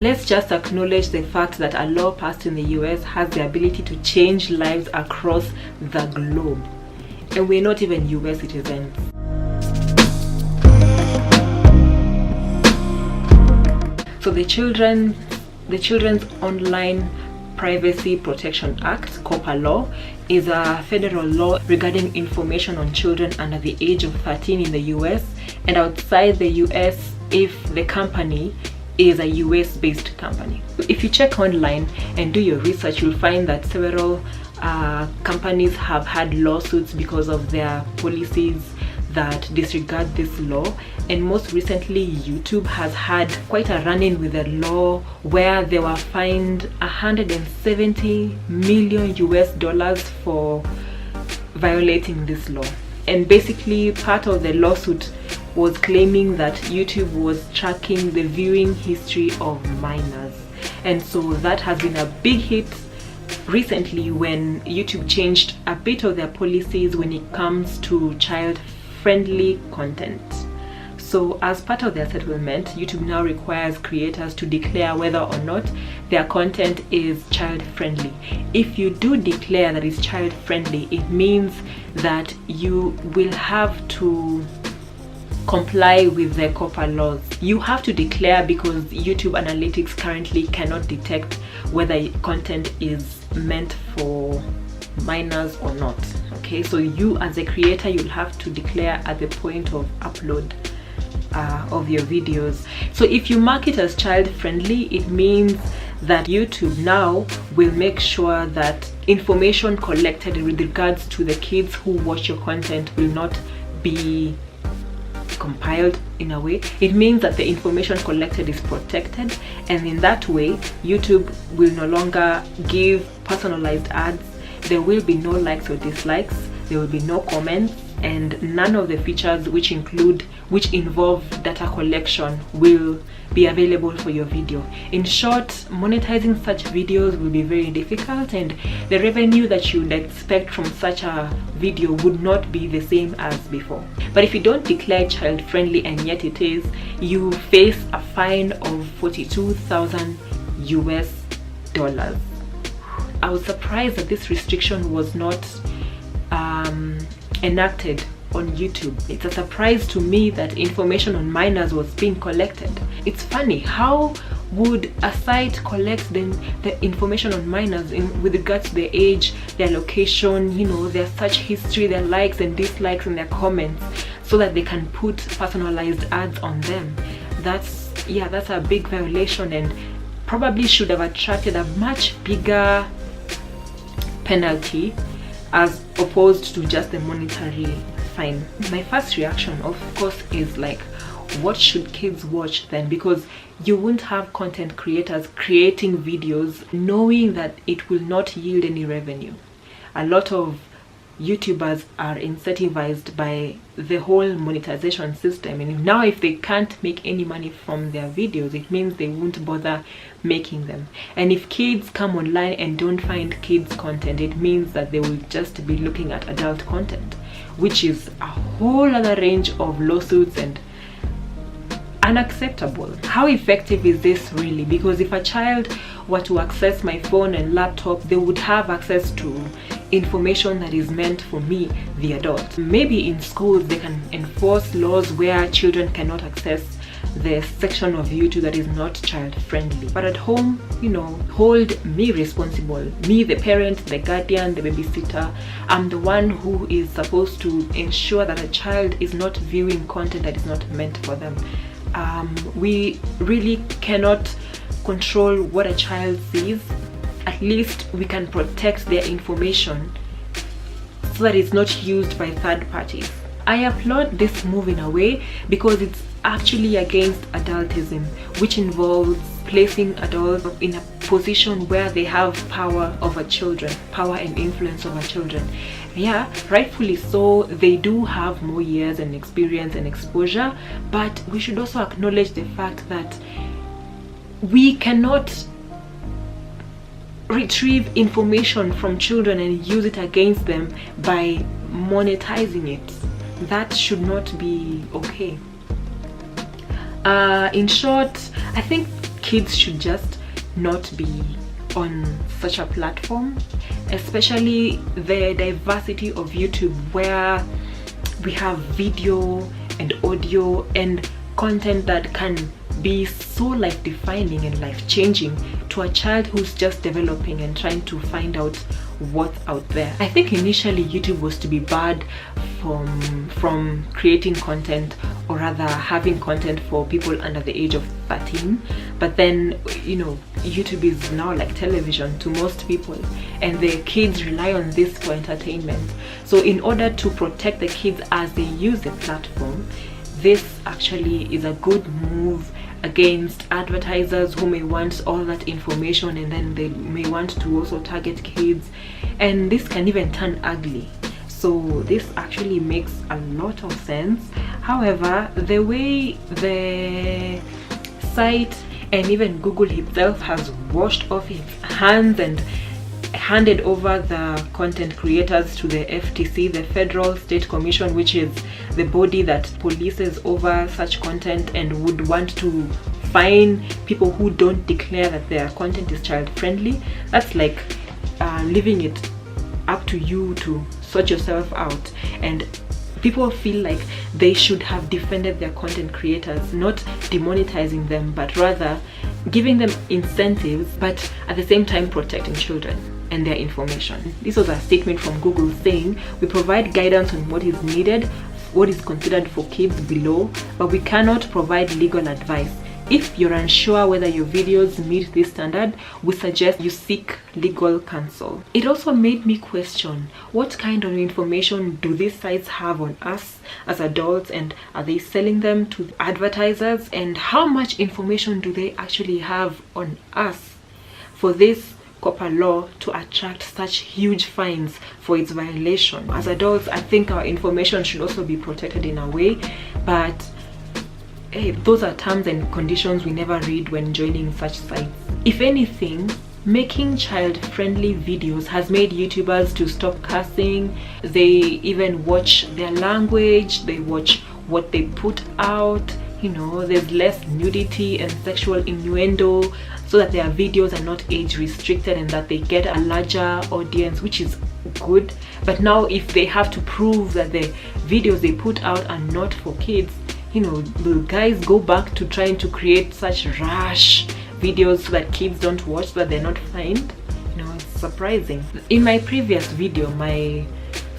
Let's just acknowledge the fact that a law passed in the US has the ability to change lives across the globe. And we're not even US citizens. So the Children's Online Privacy Protection Act, COPPA law, is a federal law regarding information on children under the age of 13 in the US and outside the US if the company is a US-based company. If you check online and do your research, you'll find that several companies have had lawsuits because of their policies that disregard this law, and most recently YouTube has had quite a run-in with the law where they were fined $170 million US for violating this law. And basically part of the lawsuit was claiming that YouTube was tracking the viewing history of minors, and so that has been a big hit recently when YouTube changed a bit of their policies when it comes to child-friendly content. So as part of their settlement, YouTube now requires creators to declare whether or not their content is child-friendly. If you do declare that it's child-friendly, it means that you will have to comply with the COPPA laws. You have to declare because YouTube Analytics currently cannot detect whether content is meant for minors or not. Okay, so you as a creator, you'll have to declare at the point of upload of your videos. So if you mark it as child friendly, it means that YouTube now will make sure that information collected with regards to the kids who watch your content will not be compiled in a way. It means that the information collected is protected, and in that way YouTube will no longer give personalized ads. There will be no likes or dislikes, there will be no comments, and none of the features which involve data collection will be available for your video. In short, monetizing such videos will be very difficult, and the revenue that you would expect from such a video would not be the same as before. But if you don't declare child friendly and yet it is, you face a fine of $42,000 US. I was surprised that this restriction was not enacted on YouTube. It's a surprise to me that information on minors was being collected. It's funny, how would a site collect the information on minors with regards to their age, their location, their search history, their likes and dislikes and their comments, so that they can put personalized ads on them? That's a big violation and probably should have attracted a much bigger penalty as opposed to just the monetary fine. My first reaction, of course, is like, what should kids watch then? Because you won't have content creators creating videos knowing that it will not yield any revenue. A lot of YouTubers are incentivized by the whole monetization system, and now if they can't make any money from their videos, it means they won't bother making them. And if kids come online and don't find kids content, it means that they will just be looking at adult content, which is a whole other range of lawsuits and unacceptable. How effective is this really? Because if a child were to access my phone and laptop, they would have access to information that is meant for me, the adult. Maybe in schools they can enforce laws where children cannot access the section of YouTube that is not child friendly. But at home, hold me responsible. Me, the parent, the guardian, the babysitter. I'm the one who is supposed to ensure that a child is not viewing content that is not meant for them. We really cannot control what a child sees. At least we can protect their information so that it's not used by third parties. I applaud this move in a way because it's actually against adultism, which involves placing adults in a position where they have power over children, power and influence over children. Yeah, rightfully so, they do have more years and experience and exposure, but we should also acknowledge the fact that we cannot retrieve information from children and use it against them by monetizing it. That should not be okay. In short, I think kids should just not be on such a platform, especially the diversity of YouTube, where we have video and audio and content that can be so life defining and life changing to a child who's just developing and trying to find out what's out there. I think initially YouTube was to be barred from creating content, or rather having content for people under the age of 13, but then, you know, YouTube is now like television to most people, and the kids rely on this for entertainment. So in order to protect the kids as they use the platform, this actually is a good move against advertisers who may want all that information, and then they may want to also target kids, and this can even turn ugly. So this actually makes a lot of sense. However, the way the site and even Google itself has washed off its hands and handed over the content creators to the FTC, the Federal State Commission, which is the body that polices over such content and would want to fine people who don't declare that their content is child friendly. That's like leaving it up to you to sort yourself out, and people feel like they should have defended their content creators, not demonetizing them, but rather giving them incentives, but at the same time protecting children and their information. This was a statement from Google saying, "We provide guidance on what is needed, what is considered for kids below, but we cannot provide legal advice. If you're unsure whether your videos meet this standard, we suggest you seek legal counsel." It also made me question, what kind of information do these sites have on us as adults, and are they selling them to advertisers, and how much information do they actually have on us for this COPPA law to attract such huge fines for its violation? As adults, I think our information should also be protected in a way, but hey, those are terms and conditions we never read when joining such sites. If anything, making child-friendly videos has made YouTubers to stop cursing. They even watch their language, they watch what they put out. You know, there's less nudity and sexual innuendo, so that their videos are not age restricted and that they get a larger audience, which is good. But now if they have to prove that the videos they put out are not for kids, you know, the guys go back to trying to create such rash videos so that kids don't watch, so that they're not fined. You know, it's surprising. In my previous video, my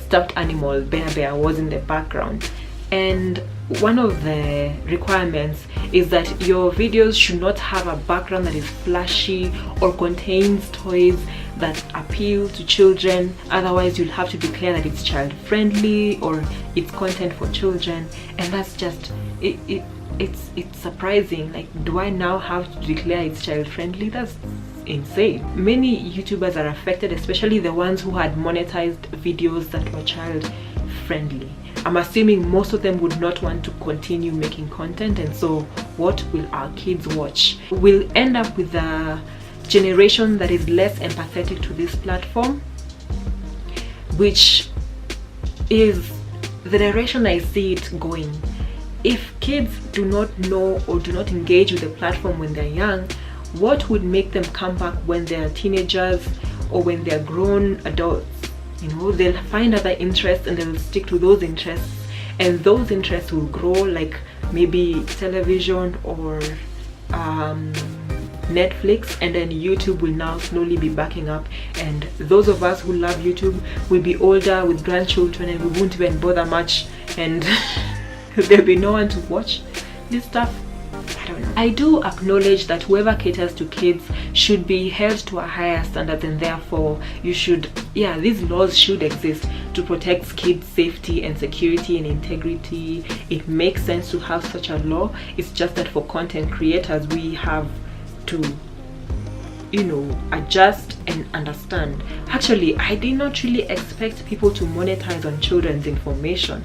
stuffed animal bear was in the background, and one of the requirements is that your videos should not have a background that is flashy or contains toys that appeal to children. Otherwise, you'll have to declare that it's child friendly or it's content for children, and that's just it's surprising. Like, do I now have to declare it's child friendly? That's insane. Many YouTubers are affected, especially the ones who had monetized videos that were child friendly. I'm assuming most of them would not want to continue making content, and so what will our kids watch? We'll end up with a generation that is less empathetic to this platform, which is the direction I see it going. If kids do not know or do not engage with the platform when they're young, what would make them come back when they're teenagers or when they're grown adults? You know, they'll find other interests and they'll stick to those interests, and those interests will grow, like maybe television or Netflix, and then YouTube will now slowly be backing up, and those of us who love YouTube will be older with grandchildren and we won't even bother much, and there'll be no one to watch this stuff. I don't know. I do acknowledge that whoever caters to kids should be held to a higher standard, and therefore you should, these laws should exist to protect kids' safety and security and integrity. It makes sense to have such a law. It's just that for content creators, we have to, you know, adjust and understand. Actually, I did not really expect people to monetize on children's information.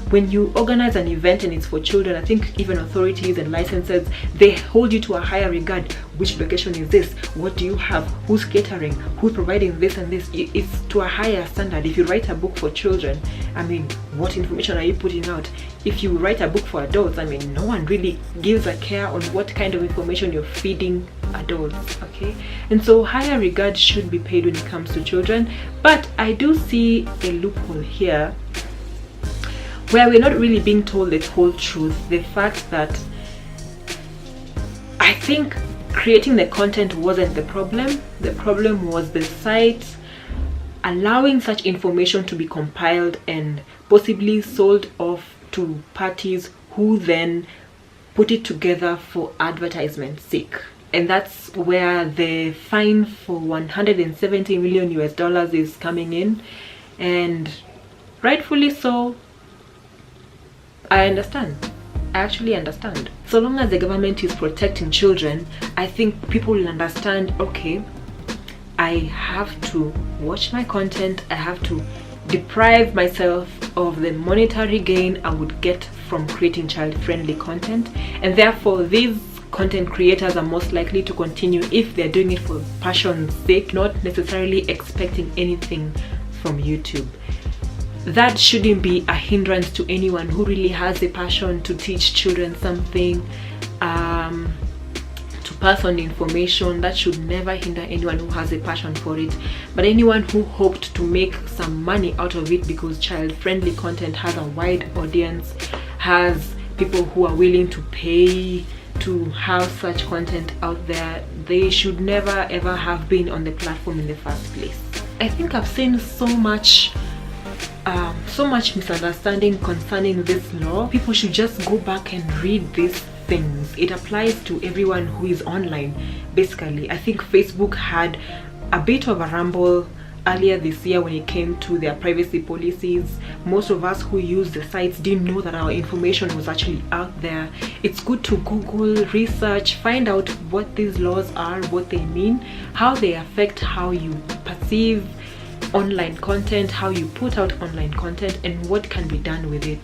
when you organize an event and it's for children, I think even authorities and licenses, they hold you to a higher regard. Which location is this? What do you have? Who's catering? Who's providing this and this? It's to a higher standard. If you write a book for children, I mean, what information are you putting out? If you write a book for adults, I mean, no one really gives a care on what kind of information you're feeding adults, okay? And so higher regard should be paid when it comes to children. But I do see a loophole here where we're not really being told the whole truth. The fact that I think creating the content wasn't the problem. The problem was the site allowing such information to be compiled and possibly sold off to parties who then put it together for advertisement sake. And that's where the fine for 170 million US dollars is coming in, and rightfully so. I understand. I actually understand. So long as the government is protecting children, I think people will understand, okay, I have to watch my content, I have to deprive myself of the monetary gain I would get from creating child-friendly content, and therefore these content creators are most likely to continue if they're doing it for passion's sake, not necessarily expecting anything from YouTube. That shouldn't be a hindrance to anyone who really has a passion to teach children something, to pass on information. That should never hinder anyone who has a passion for it. But anyone who hoped to make some money out of it because child-friendly content has a wide audience, has people who are willing to pay to have such content out there, they should never ever have been on the platform in the first place. I think I've seen so much misunderstanding concerning this law. People should just go back and read these things. It applies to everyone who is online, basically. I think Facebook had a bit of a rumble earlier this year when it came to their privacy policies. Most of us who use the sites didn't know that our information was actually out there. It's good to Google, research, find out what these laws are, what they mean, how they affect how you perceive online content, how you put out online content, and what can be done with it.